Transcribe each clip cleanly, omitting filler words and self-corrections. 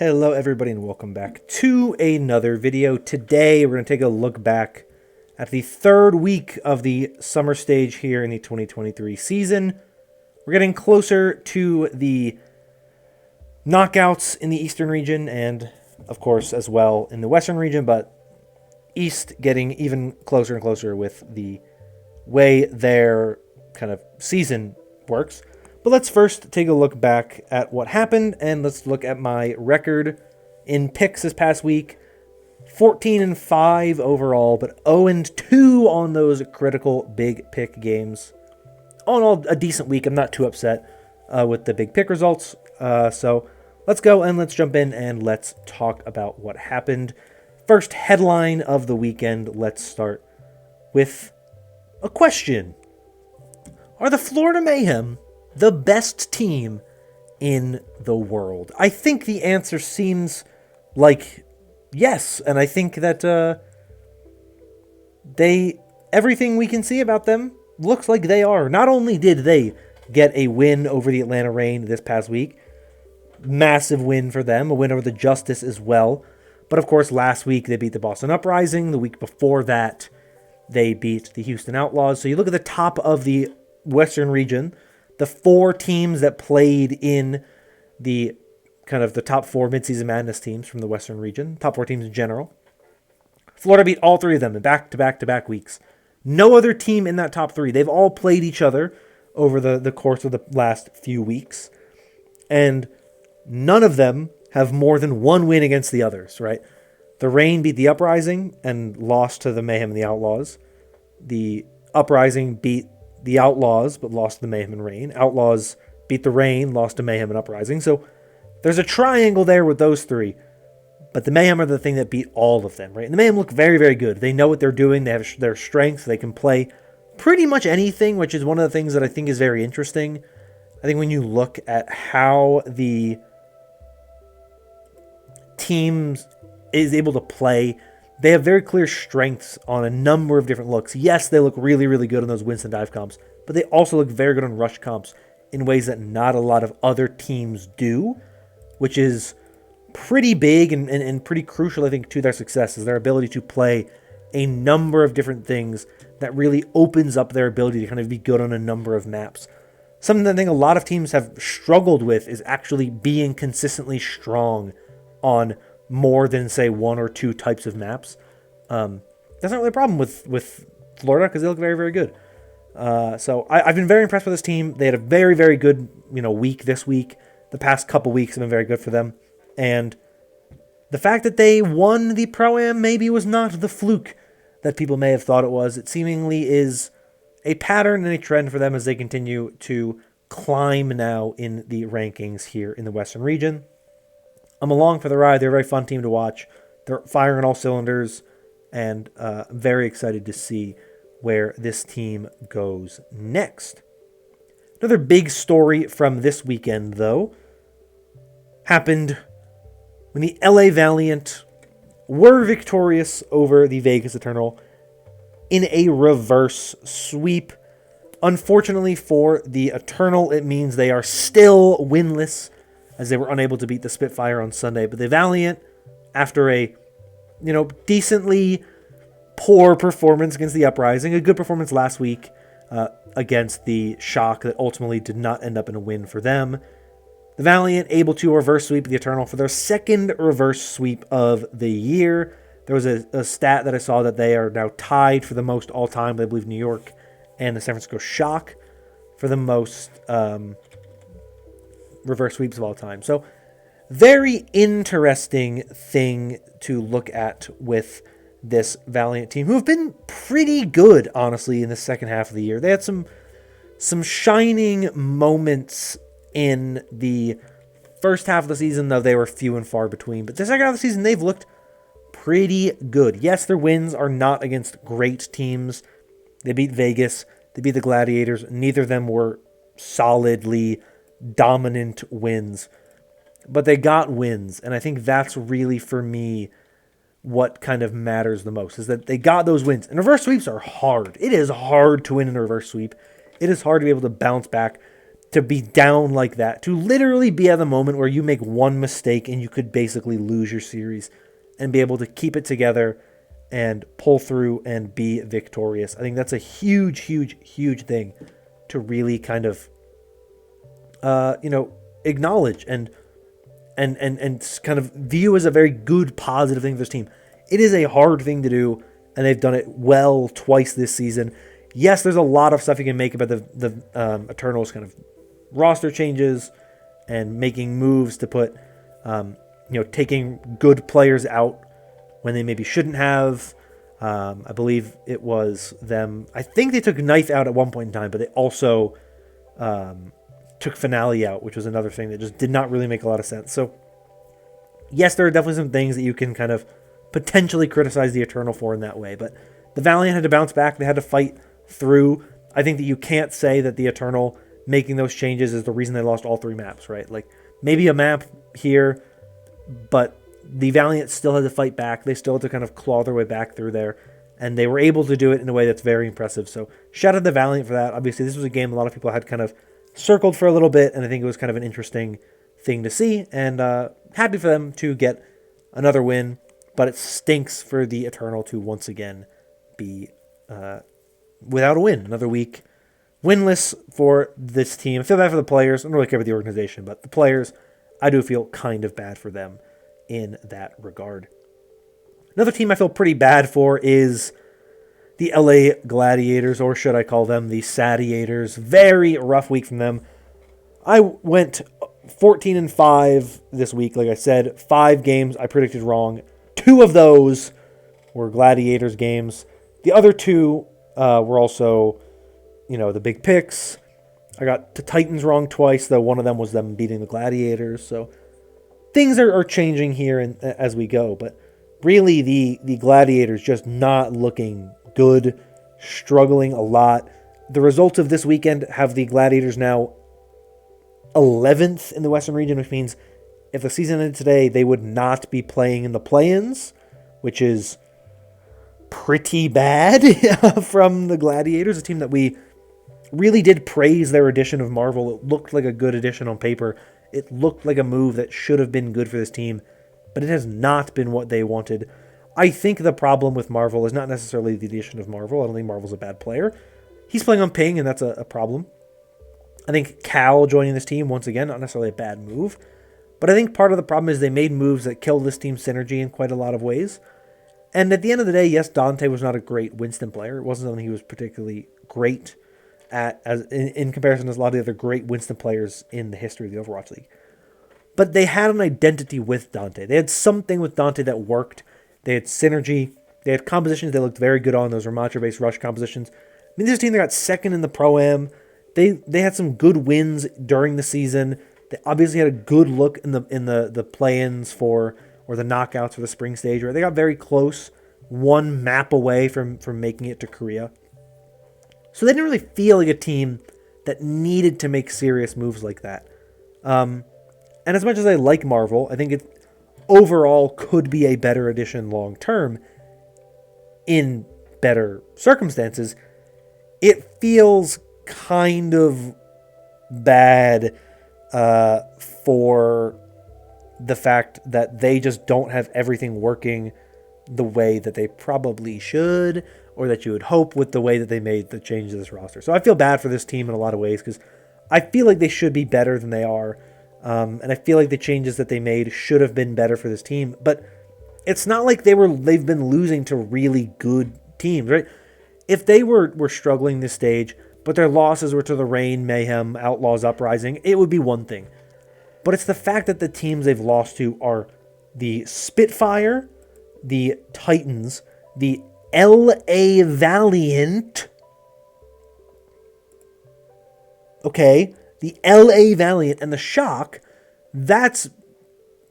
Hello everybody and welcome back to another video. Today we're going to take a look back at the third week of the summer stage here in the 2023 season. We're getting closer to the knockouts in the Eastern region and of course as well in the Western region, but East getting even closer and closer with the way their kind of season works. But let's first take a look back at what happened, and let's look at my record in picks this past week. 14-5 overall, but 0-2 on those critical big pick games. All in all, a decent week. I'm not too upset with the big pick results. So let's go and let's jump in and let's talk about what happened. First headline of the weekend, let's start with a question. Are the Florida Mayhem the best team in the world? I think the answer seems like yes, and I think that everything we can see about them looks like they are. Not only did they get a win over the Atlanta Reign this past week, massive win for them, a win over the Justice as well, but of course last week they beat the Boston Uprising. The week before that they beat the Houston Outlaws. So you look at the top of the Western region, the four teams that played in the kind of the top four midseason madness teams from the Western region, top four teams in general. Florida beat all three of them in back-to-back weeks. No other team in that top three. They've all played each other over the course of the last few weeks. And none of them have more than one win against the others, right? The Reign beat the Uprising and lost to the Mayhem and the Outlaws. The Uprising beat the Outlaws, but lost to the Mayhem and Reign. Outlaws beat the Reign, lost to Mayhem and Uprising. So there's a triangle there with those three. But the Mayhem are the thing that beat all of them, right? And the Mayhem look very, very good. They know what they're doing. They have their strength. They can play pretty much anything, which is one of the things that I think is very interesting. I think when you look at how the teams is able to play, they have very clear strengths on a number of different looks. Yes, they look really, really good on those Winston dive comps, but they also look very good on rush comps in ways that not a lot of other teams do, which is pretty big and pretty crucial, I think, to their success, is their ability to play a number of different things that really opens up their ability to kind of be good on a number of maps. Something that I think a lot of teams have struggled with is actually being consistently strong on more than, say, one or two types of maps. That's not really a problem with Florida because they look very, very good. So I've been very impressed with this team. They had a very, very good week this week. The past couple weeks have been very good for them. And the fact that they won the Pro-Am maybe was not the fluke that people may have thought it was. It seemingly is a pattern and a trend for them as they continue to climb now in the rankings here in the Western region. I'm along for the ride. They're a very fun team to watch. They're firing on all cylinders, and I'm very excited to see where this team goes next. Another big story from this weekend, though, happened when the LA Valiant were victorious over the Vegas Eternal in a reverse sweep. Unfortunately for the Eternal, it means they are still winless, as they were unable to beat the Spitfire on Sunday. But the Valiant, after a, decently poor performance against the Uprising, a good performance last week against the Shock that ultimately did not end up in a win for them. The Valiant able to reverse sweep the Eternal for their second reverse sweep of the year. There was a stat that I saw that they are now tied for the most all-time, I believe New York and the San Francisco Shock for the most reverse sweeps of all time. So very interesting thing to look at with this Valiant team, who have been pretty good, honestly, in the second half of the year. They had some shining moments in the first half of the season, though they were few and far between. But the second half of the season, they've looked pretty good. Yes, their wins are not against great teams. They beat Vegas. They beat the Gladiators. Neither of them were solidly dominant wins, but they got wins, and I think that's really, for me, what kind of matters the most, is that they got those wins. And reverse sweeps are hard. It is hard to win in a reverse sweep. It is hard to be able to bounce back. to be down like that, to literally be at the moment where you make one mistake and you could basically lose your series, and be able to keep it together and pull through and be victorious. I think that's a huge, huge, huge thing to really kind of, acknowledge and kind of view as a very good, positive thing for this team. It is a hard thing to do, and they've done it well twice this season. Yes, there's a lot of stuff you can make about the Eternals kind of roster changes and making moves to put, taking good players out when they maybe shouldn't have. I believe it was them. I think they took Knife out at one point in time, but they also took Finale out, which was another thing that just did not really make a lot of sense. So, yes, there are definitely some things that you can kind of potentially criticize the Eternal for in that way, but the Valiant had to bounce back. They had to fight through. I think that you can't say that the Eternal making those changes is the reason they lost all 3 maps, right? Like, maybe a map here, but the Valiant still had to fight back. They still had to kind of claw their way back through there, and they were able to do it in a way that's very impressive. So shout out to the Valiant for that. Obviously, this was a game a lot of people had kind of circled for a little bit, and I think it was kind of an interesting thing to see, and happy for them to get another win, but it stinks for the Eternal to once again be without a win. Another week winless for this team. I feel bad for the players. I don't really care about the organization, but the players, I do feel kind of bad for them in that regard. Another team I feel pretty bad for is the LA Gladiators, or should I call them the Sadiators. Very rough week from them. I went 14-5 this week. Like I said, 5 games I predicted wrong. 2 of those were Gladiators games. The other 2 were also, the big picks. I got the Titans wrong twice, though one of them was them beating the Gladiators. So things are changing here as we go. But really, the Gladiators just not looking good, struggling a lot. The results of this weekend have the Gladiators now 11th in the Western region, which means if the season ended today, they would not be playing in the play-ins, which is pretty bad from the Gladiators, a team that we really did praise their addition of Marvel. It looked like a good addition on paper. It looked like a move that should have been good for this team, but it has not been what they wanted. I think the problem with Marvel is not necessarily the addition of Marvel. I don't think Marvel's a bad player. He's playing on ping, and that's a problem. I think Cal joining this team, once again, not necessarily a bad move. But I think part of the problem is they made moves that killed this team's synergy in quite a lot of ways. And at the end of the day, yes, Dante was not a great Winston player. It wasn't something he was particularly great at in comparison to a lot of the other great Winston players in the history of the Overwatch League. But they had an identity with Dante. They had something with Dante that worked. They had synergy. They had compositions they looked very good on. Those Ramattra-based rush compositions. I mean, this team, they got second in the Pro-Am. They had some good wins during the season. They obviously had a good look in the play-ins or the knockouts for the spring stage, where they got very close, one map away from making it to Korea. So they didn't really feel like a team that needed to make serious moves like that. And as much as I like Marvel, I think it overall could be a better addition long term in better circumstances. It feels kind of bad for the fact that they just don't have everything working the way that they probably should, or that you would hope with the way that they made the change to this roster. So I feel bad for this team in a lot of ways, because I feel like they should be better than they are. And I feel like the changes that they made should have been better for this team. But it's not like they've been losing to really good teams, right? If they were struggling this stage, but their losses were to the Reign, Mayhem, Outlaws, Uprising, it would be one thing. But it's the fact that the teams they've lost to are the Spitfire, the Titans, the LA Valiant. Okay, the LA Valiant and the Shock. That's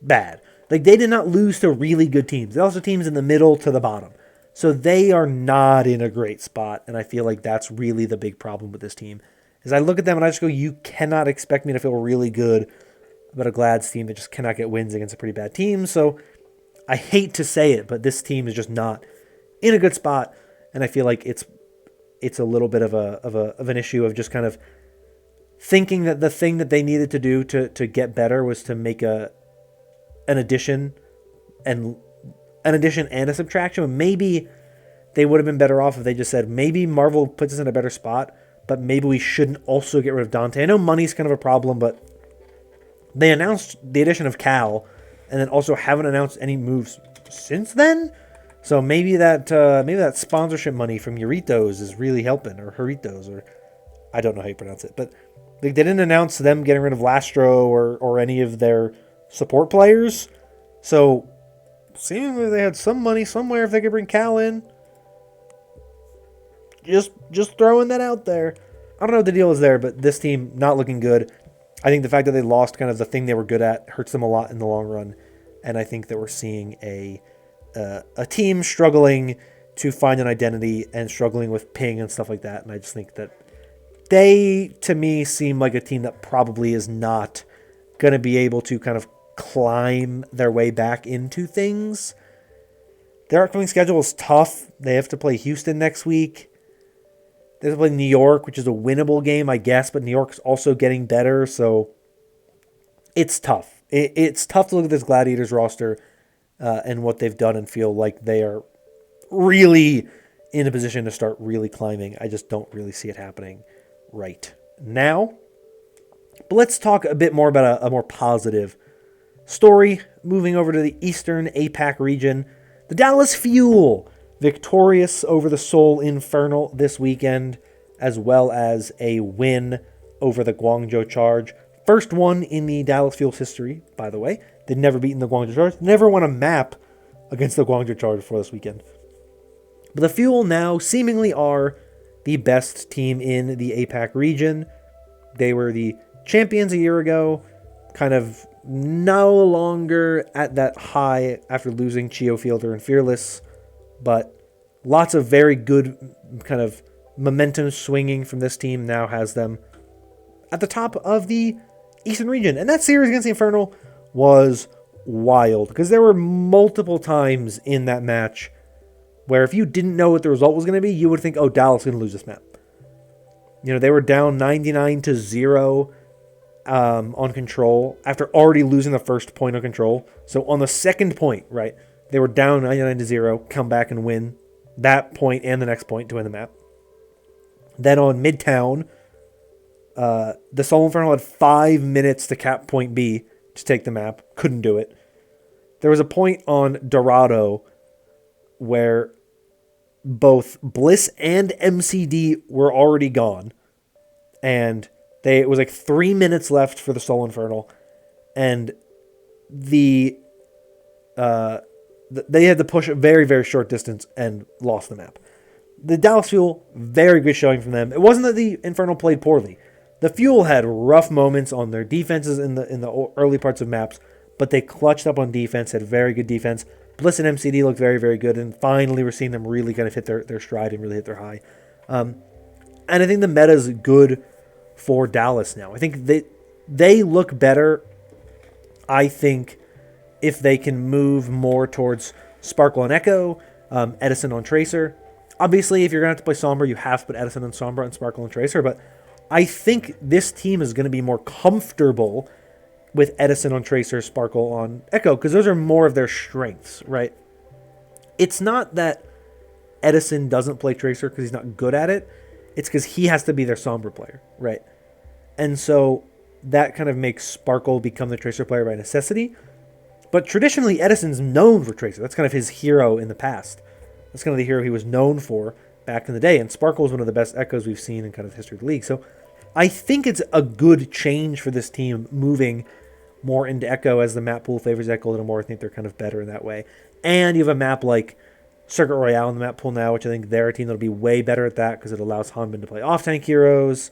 bad. Like, they did not lose to really good teams. They lost to teams in the middle to the bottom. So they are not in a great spot, and I feel like that's really the big problem with this team. Is I look at them and I just go, you cannot expect me to feel really good about a Glads team that just cannot get wins against a pretty bad team. So I hate to say it, but this team is just not in a good spot, and I feel like it's a little bit of an issue of just kind of thinking that the thing that they needed to do to get better was to make an addition and a subtraction. Maybe they would have been better off if they just said, maybe Marvel puts us in a better spot, but maybe we shouldn't also get rid of Dante. I know money's kind of a problem, but they announced the addition of Cal and then also haven't announced any moves since then. So maybe that sponsorship money from Euritos is really helping, or Heritos, or I don't know how you pronounce it. But they didn't announce them getting rid of Lastro or any of their support players. So seemingly they had some money somewhere if they could bring Cal in. Just throwing that out there. I don't know what the deal is there, but this team not looking good. I think the fact that they lost kind of the thing they were good at hurts them a lot in the long run. And I think that we're seeing a team struggling to find an identity and struggling with ping and stuff like that. And I just think that they, to me, seem like a team that probably is not going to be able to kind of climb their way back into things. Their upcoming schedule is tough. They have to play Houston next week. They have to play New York, which is a winnable game, I guess, but New York's also getting better, so it's tough. It's tough to look at this Gladiators roster and what they've done and feel like they are really in a position to start really climbing. I just don't really see it happening right now. But let's talk a bit more about a more positive story. Moving over to the Eastern APAC region, the Dallas Fuel victorious over the Seoul Infernal this weekend, as well as a win over the Guangzhou Charge. First one in the Dallas Fuel's history, by the way. They'd never beaten the Guangzhou Charge. Never won a map against the Guangzhou Charge before this weekend. But the Fuel now seemingly are the best team in the APAC region. They were the champions a year ago, kind of no longer at that high after losing Chio Fielder and Fearless, but lots of very good kind of momentum swinging from this team now has them at the top of the Eastern region. And that series against the Infernal was wild because there were multiple times in that match where if you didn't know what the result was going to be, you would think, oh, Dallas is going to lose this map. You know, they were down 99-0 on control after already losing the first point on control. So on the second point, right, they were down 99-0, come back and win that point and the next point to win the map. Then on Midtown, the Seoul Infernal had 5 minutes to cap point B to take the map. Couldn't do it. There was a point on Dorado where both Bliss and MCD were already gone. And it was like 3 minutes left for the Seoul Infernal. And they had to push a very, very short distance and lost the map. The Dallas Fuel, very good showing from them. It wasn't that the Infernal played poorly. The Fuel had rough moments on their defenses in the early parts of maps, but they clutched up on defense, had very good defense. Bliss and MCD looked very, very good, and finally we're seeing them really kind of hit their stride and really hit their high. And I think the meta is good for Dallas now. I think they look better, I think, if they can move more towards Sparkle and Echo, Edison on Tracer. Obviously, if you're going to have to play Sombra, you have to put Edison and Sombra and Sparkle and Tracer, but I think this team is going to be more comfortable with Edison on Tracer, Sparkle on Echo, because those are more of their strengths, right? It's not that Edison doesn't play Tracer because he's not good at it. It's because he has to be their Sombra player, right? And so that kind of makes Sparkle become the Tracer player by necessity. But traditionally, Edison's known for Tracer. That's kind of his hero in the past. That's kind of the hero he was known for back in the day. And Sparkle is one of the best Echoes we've seen in kind of the history of the league. So I think it's a good change for this team moving more into Echo as the map pool favors Echo a little more. I think they're kind of better in that way. And you have a map like Circuit Royale in the map pool now, which I think they're a team that'll be way better at that because it allows Hanbin to play off-tank heroes,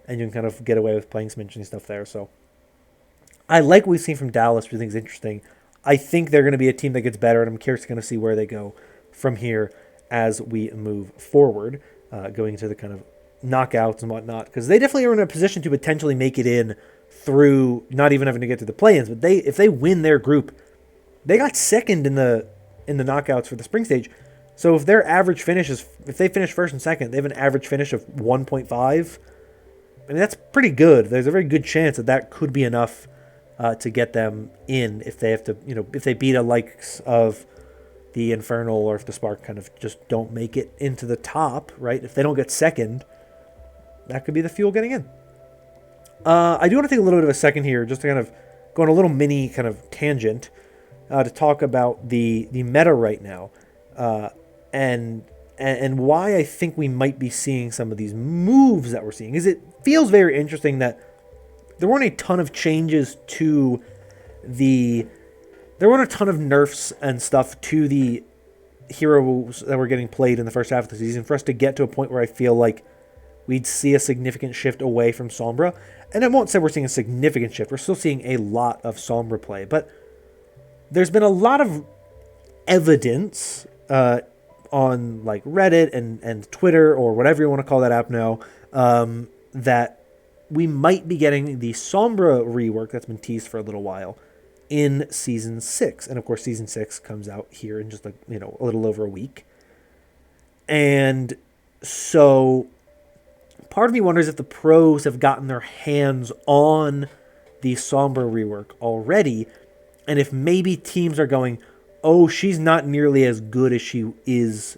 and you can kind of get away with playing some interesting stuff there. So I like what we've seen from Dallas, which I think is interesting. I think they're going to be a team that gets better, and I'm curious to kind of see where they go from here as we move forward, going into the kind of knockouts and whatnot, because they definitely are in a position to potentially make it in through not even having to get to the play-ins, but if they win their group, they got second in the knockouts for the spring stage. So if their average finish if they finish first and second, they have an average finish of 1.5. I mean, that's pretty good. There's a very good chance that that could be enough to get them in if they have to, if they beat a likes of the Infernal or if the Spark kind of just don't make it into the top, right? If they don't get second, that could be the Fuel getting in. I do want to take a little bit of a second here just to kind of go on a little mini kind of tangent to talk about the meta right now and why I think we might be seeing some of these moves that we're seeing. Because it feels very interesting that there weren't a ton of changes to there weren't a ton of nerfs and stuff to the heroes that were getting played in the first half of the season for us to get to a point where I feel like we'd see a significant shift away from Sombra. And I won't say we're seeing a significant shift. We're still seeing a lot of Sombra play. But there's been a lot of evidence on like Reddit and Twitter or whatever you want to call that app now that we might be getting the Sombra rework that's been teased for a little while in Season 6. And of course, Season 6 comes out here in just a little over a week. And so part of me wonders if the pros have gotten their hands on the Sombra rework already, and if maybe teams are going, oh, she's not nearly as good as she is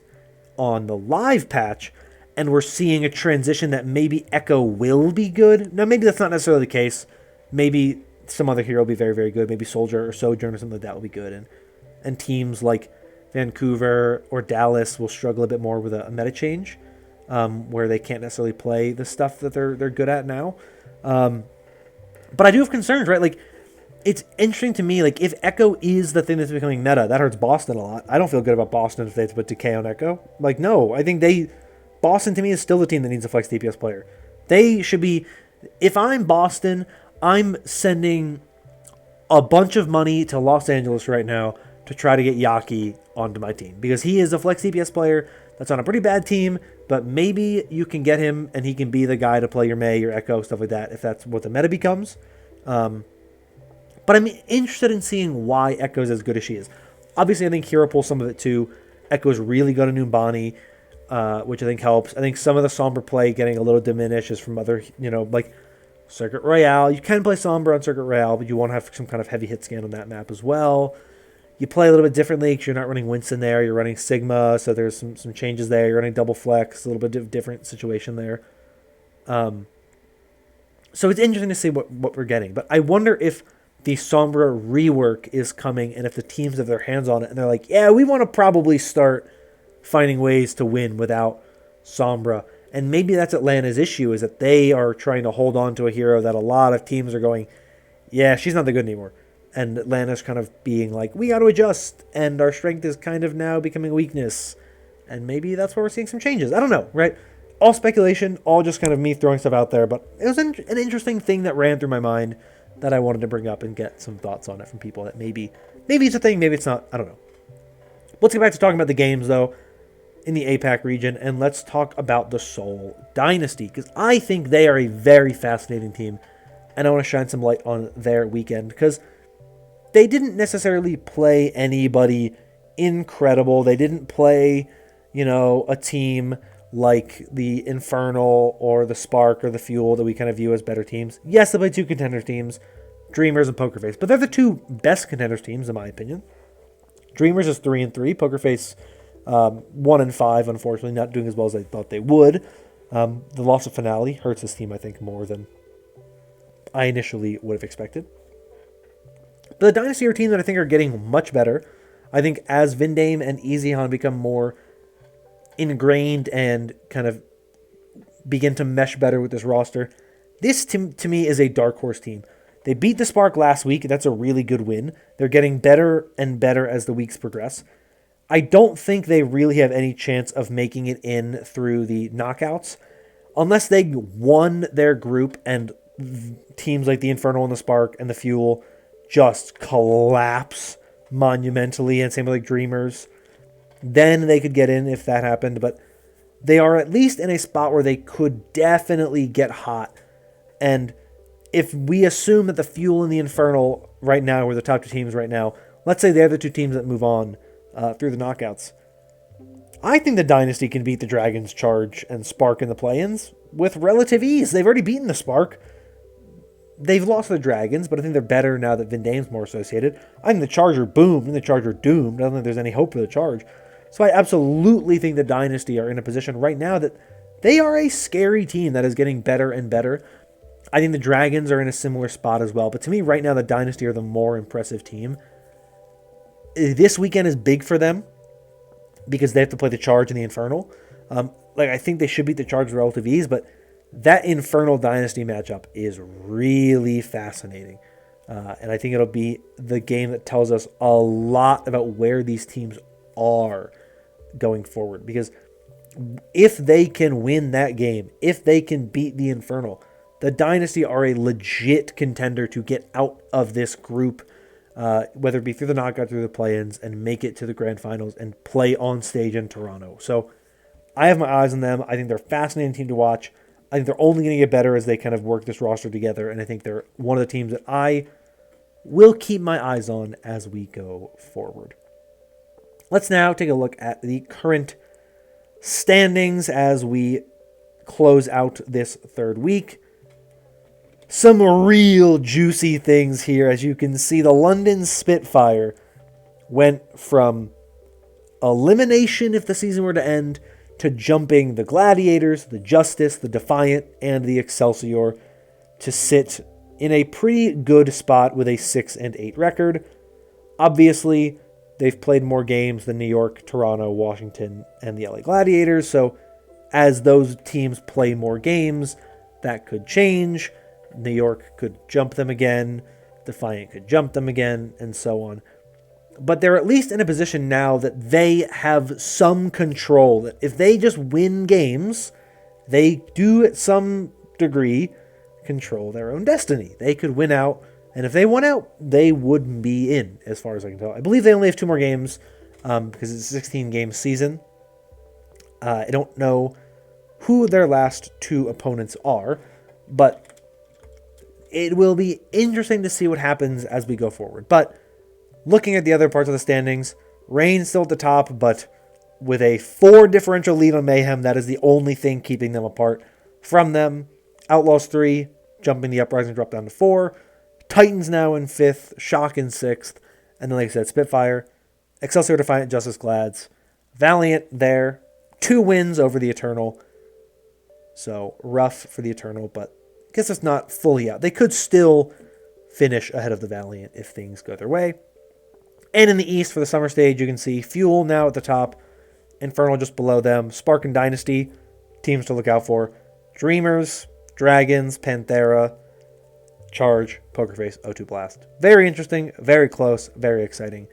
on the live patch, and we're seeing a transition that maybe Echo will be good. Now, maybe that's not necessarily the case. Maybe some other hero will be very, very good. Maybe Soldier or Sojourn or something like that will be good, and teams like Vancouver or Dallas will struggle a bit more with a meta change. Where they can't necessarily play the stuff that they're good at now. But I do have concerns, right? Like, it's interesting to me, like, if Echo is the thing that's becoming meta, that hurts Boston a lot. I don't feel good about Boston if they have to put Decay on Echo. Like, no, I think Boston to me is still the team that needs a flex DPS player. They should be, if I'm Boston, I'm sending a bunch of money to Los Angeles right now to try to get Yaki onto my team. Because he is a flex DPS player that's on a pretty bad team, but maybe you can get him and he can be the guy to play your Mei, your Echo, stuff like that, if that's what the meta becomes. But I'm interested in seeing why Echo's as good as she is. Obviously, I think Hero pulls some of it too. Echo's really good at Numbani, which I think helps. I think some of the Sombra play getting a little diminished is from other, like Circuit Royale. You can play Sombra on Circuit Royale, but you want to have some kind of heavy hit scan on that map as well. You play a little bit differently because you're not running Winston there. You're running Sigma, so there's some changes there. You're running double flex, a little bit of different situation there. So it's interesting to see what we're getting. But I wonder if the Sombra rework is coming and if the teams have their hands on it and they're like, yeah, we want to probably start finding ways to win without Sombra. And maybe that's Atlanta's issue, is that they are trying to hold on to a hero that a lot of teams are going, yeah, she's not that good anymore. And Atlanta's kind of being like, we got to adjust, and our strength is kind of now becoming a weakness. And maybe that's where we're seeing some changes. I don't know, right? All speculation, all just kind of me throwing stuff out there. But it was an interesting thing that ran through my mind that I wanted to bring up and get some thoughts on it from people that maybe it's a thing, maybe it's not. I don't know. Let's get back to talking about the games, though, in the APAC region. And let's talk about the Seoul Dynasty, because I think they are a very fascinating team. And I want to shine some light on their weekend, because they didn't necessarily play anybody incredible. They didn't play, a team like the Infernal or the Spark or the Fuel that we kind of view as better teams. Yes, they played two contender teams, Dreamers and Pokerface, but they're the two best contenders teams in my opinion. Dreamers is 3-3, Pokerface 1-5, unfortunately, not doing as well as I thought they would. The loss of Finale hurts this team, I think, more than I initially would have expected. But the Dynasty are a team that I think are getting much better. I think as Vindame and Easyhan become more ingrained and kind of begin to mesh better with this roster, this to me is a dark horse team. They beat the Spark last week. That's a really good win. They're getting better and better as the weeks progress. I don't think they really have any chance of making it in through the knockouts unless they won their group and teams like the Infernal and the Spark and the Fuel just collapse monumentally, and same with like Dreamers. Then they could get in if that happened, but they are at least in a spot where they could definitely get hot. And if we assume that the Fuel and the Infernal right now are the top two teams right now, let's say they're the two teams that move on through the knockouts, I think the Dynasty can beat the Dragons, Charge, and Spark in the play-ins with relative ease. They've already beaten the Spark. They've lost the Dragons, but I think they're better now that Vindame's more associated. I think the Charge are boomed and the Charge are doomed. I don't think there's any hope for the Charge. So I absolutely think the Dynasty are in a position right now that they are a scary team that is getting better and better. I think the Dragons are in a similar spot as well. But to me, right now, the Dynasty are the more impressive team. This weekend is big for them because they have to play the Charge and the Infernal. I think they should beat the Charge with relative ease, but that Infernal Dynasty matchup is really fascinating. And I think it'll be the game that tells us a lot about where these teams are going forward. Because if they can win that game, if they can beat the Infernal, the Dynasty are a legit contender to get out of this group, whether it be through the knockout, through the play-ins, and make it to the grand finals and play on stage in Toronto. So I have my eyes on them. I think they're a fascinating team to watch. I think they're only going to get better as they kind of work this roster together, and I think they're one of the teams that I will keep my eyes on as we go forward. Let's now take a look at the current standings as we close out this third week. Some real juicy things here. As you can see, the London Spitfire went from elimination if the season were to end to jumping the Gladiators, the Justice, the Defiant, and the Excelsior to sit in a pretty good spot with a 6-8 record. Obviously, they've played more games than New York, Toronto, Washington, and the LA Gladiators, so as those teams play more games, that could change. New York could jump them again, Defiant could jump them again, and so on. But they're at least in a position now that they have some control. That if they just win games, they do at some degree control their own destiny. They could win out, and if they won out, they would be in, as far as I can tell. I believe they only have 2 more games because it's a 16-game season. I don't know who their last 2 opponents are, but it will be interesting to see what happens as we go forward. But looking at the other parts of the standings, Reign's still at the top, but with a 4 differential lead on Mayhem, that is the only thing keeping them apart from them. Outlaws 3, jumping the Uprising drop down to 4. Titans now in 5th, Shock in 6th, and then like I said, Spitfire, Excelsior, Defiant, Justice, Glads, Valiant there, 2 wins over the Eternal. So rough for the Eternal, but I guess it's not fully out. They could still finish ahead of the Valiant if things go their way. And in the East for the summer stage, you can see Fuel now at the top, Infernal just below them, Spark and Dynasty, teams to look out for, Dreamers, Dragons, Panthera, Charge, Pokerface, O2 Blast. Very interesting, very close, very exciting.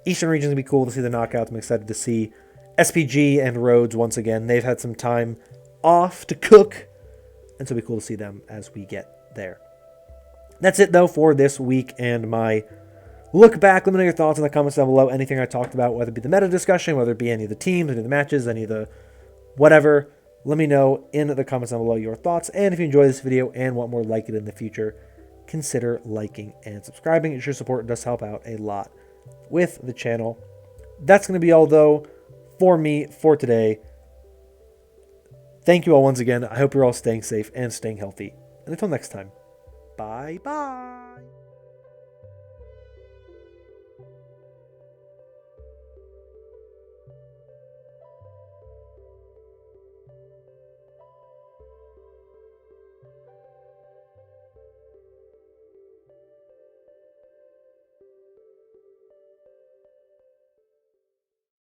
Eastern region's going to be cool to see the knockouts. I'm excited to see SPG and Rhodes once again. They've had some time off to cook, and so it'll be cool to see them as we get there. That's it, though, for this week and my look back. Let me know your thoughts in the comments down below. Anything I talked about, whether it be the meta discussion, whether it be any of the teams, any of the matches, any of the whatever. Let me know in the comments down below your thoughts. And if you enjoy this video and want more like it in the future, consider liking and subscribing. Your support does help out a lot with the channel. That's going to be all, though, for me for today. Thank you all once again. I hope you're all staying safe and staying healthy. And until next time, bye-bye.